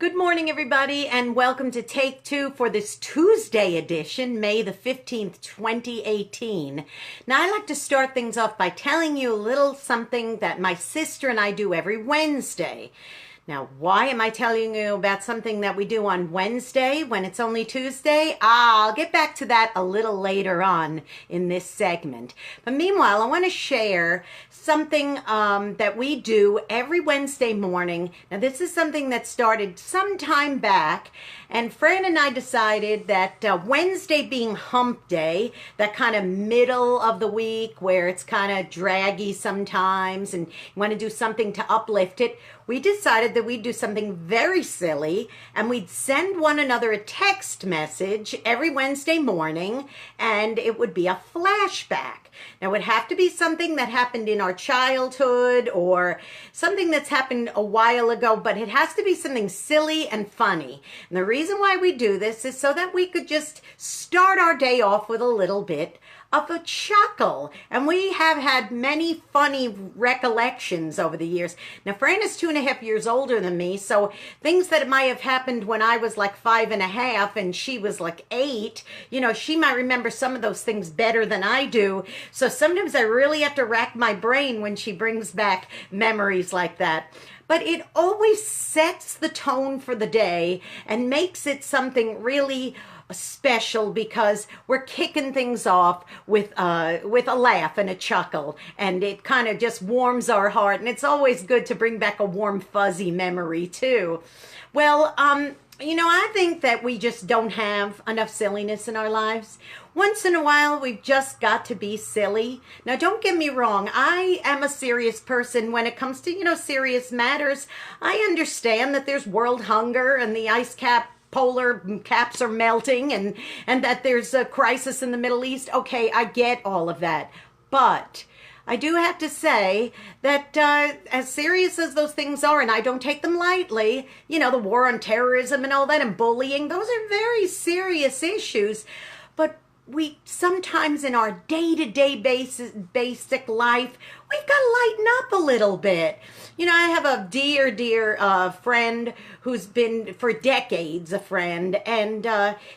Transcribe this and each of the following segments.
Good morning, everybody, and welcome to Take Two for this Tuesday edition, May the 15th, 2018. Now, I like to start things off by telling you a little something that my sister and I do every Wednesday. Now, why am I telling you about something that we do on Wednesday when it's only Tuesday? I'll get back to that a little later on in this segment. But meanwhile, I want to share something that we do every Wednesday morning. Now, this is something that started some time back, and Fran and I decided that Wednesday being hump day, that kind of middle of the week where it's kind of draggy sometimes and you want to do something to uplift it, we decided that we'd do something very silly and we'd send one another a text message every Wednesday morning, and it would be a flashback. Now, it would have to be something that happened in our childhood or something that's happened a while ago, but it has to be something silly and funny. And the reason why we do this is so that we could just start our day off with a little bit of a chuckle. And we have had many funny recollections over the years. Now, Fran is 2.5 years older than me, so things that might have happened when I was like 5.5 and she was like 8, she might remember some of those things better than I do. So sometimes I really have to rack my brain when she brings back memories like that. But it always sets the tone for the day and makes it something really special because we're kicking things off with a laugh and a chuckle, and it kind of just warms our heart, and it's always good to bring back a warm fuzzy memory too. Well, I think that we just don't have enough silliness in our lives. Once in a while, we've just got to be silly. Now, don't get me wrong. I am a serious person when it comes to, serious matters. I understand that there's world hunger and the polar caps are melting and that there's a crisis in the Middle East. Okay, I get all of that. But I do have to say that as serious as those things are, and I don't take them lightly, the war on terrorism and all that and bullying, those are very serious issues. But we sometimes in our day-to-day basic life, we've got to lighten up a little bit. I have a dear friend who's been for decades a friend, and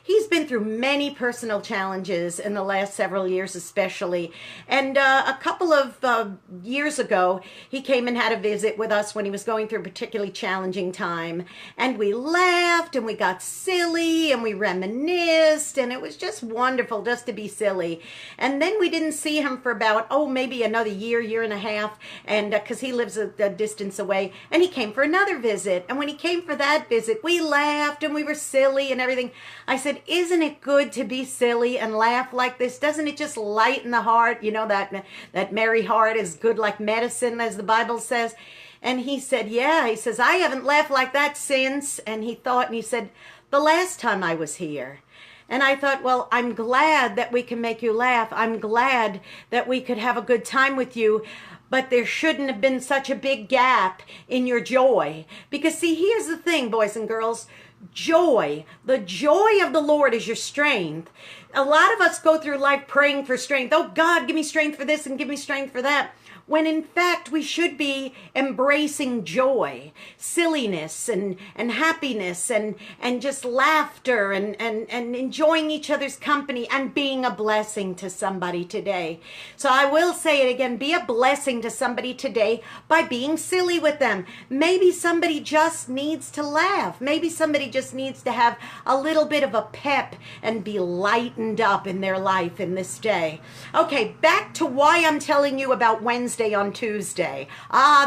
he's been through many personal challenges in the last several years especially. And a couple of years ago, he came and had a visit with us when he was going through a particularly challenging time. And we laughed and we got silly and we reminisced, and it was just wonderful just to be silly. And then we didn't see him for about, maybe another year and a half, and because he lives a distance away, and he came for another visit. And when he came for that visit, we laughed and we were silly and everything. I said, isn't it good to be silly and laugh like this? Doesn't it just lighten the heart? That merry heart is good like medicine, as the Bible says. And he said, yeah. He says, I haven't laughed like that since. And he thought, and he said, the last time I was here. And I thought, well, I'm glad that we can make you laugh. I'm glad that we could have a good time with you. But there shouldn't have been such a big gap in your joy. Because see, here's the thing, boys and girls. Joy, the joy of the Lord is your strength. A lot of us go through life praying for strength. Oh, God, give me strength for this and give me strength for that. When in fact we should be embracing joy, silliness and happiness and just laughter and enjoying each other's company and being a blessing to somebody today. So I will say it again, be a blessing to somebody today by being silly with them. Maybe somebody just needs to laugh. Maybe somebody just needs to have a little bit of a pep and be lightened up in their life in this day. Okay, back to why I'm telling you about Wednesday on Tuesday.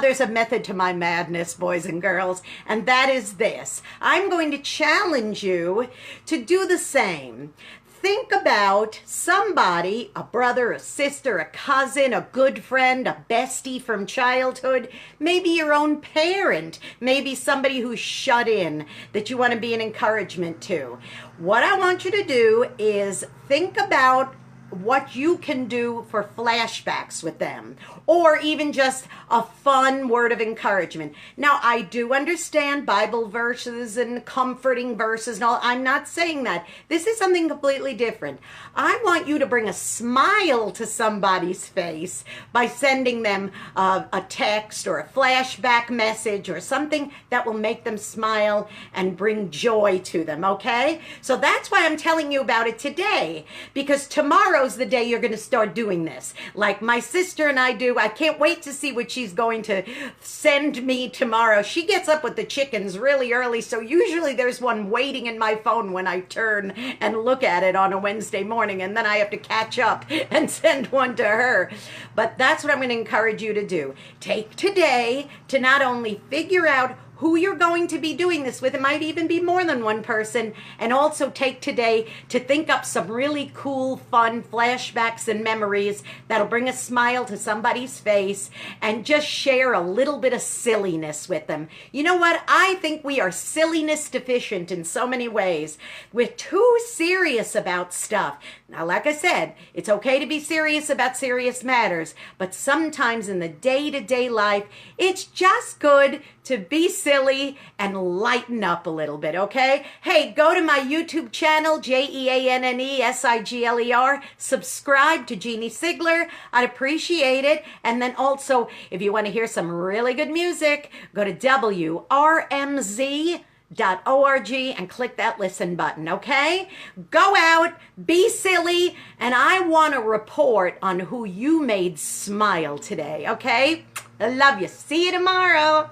There's a method to my madness, boys and girls, and that is this. I'm going to challenge you to do the same. Think about somebody, a brother, a sister, a cousin, a good friend, a bestie from childhood, maybe your own parent, maybe somebody who's shut in that you want to be an encouragement to. What I want you to do is think about what you can do for flashbacks with them, or even just a fun word of encouragement. Now, I do understand Bible verses and comforting verses and all. I'm not saying that. This is something completely different. I want you to bring a smile to somebody's face by sending them a text or a flashback message or something that will make them smile and bring joy to them, okay? So that's why I'm telling you about it today, because tomorrow's the day you're going to start doing this. Like my sister and I do. I can't wait to see what she's going to send me tomorrow. She gets up with the chickens really early, so usually there's one waiting in my phone when I turn and look at it on a Wednesday morning, and then I have to catch up and send one to her. But that's what I'm going to encourage you to do. Take today to not only figure out who you're going to be doing this with. It might even be more than one person. And also take today to think up some really cool, fun flashbacks and memories that'll bring a smile to somebody's face, and just share a little bit of silliness with them. You know what? I think we are silliness deficient in so many ways. We're too serious about stuff. Now, like I said, it's okay to be serious about serious matters, but sometimes in the day-to-day life, it's just good to be silly and lighten up a little bit, okay? Hey, go to my YouTube channel, JeanneSigler. Subscribe to Jeanne Sigler. I'd appreciate it. And then also, if you want to hear some really good music, go to WRMZ.org and click that listen button, okay? Go out, be silly, and I want to report on who you made smile today, okay? I love you. See you tomorrow.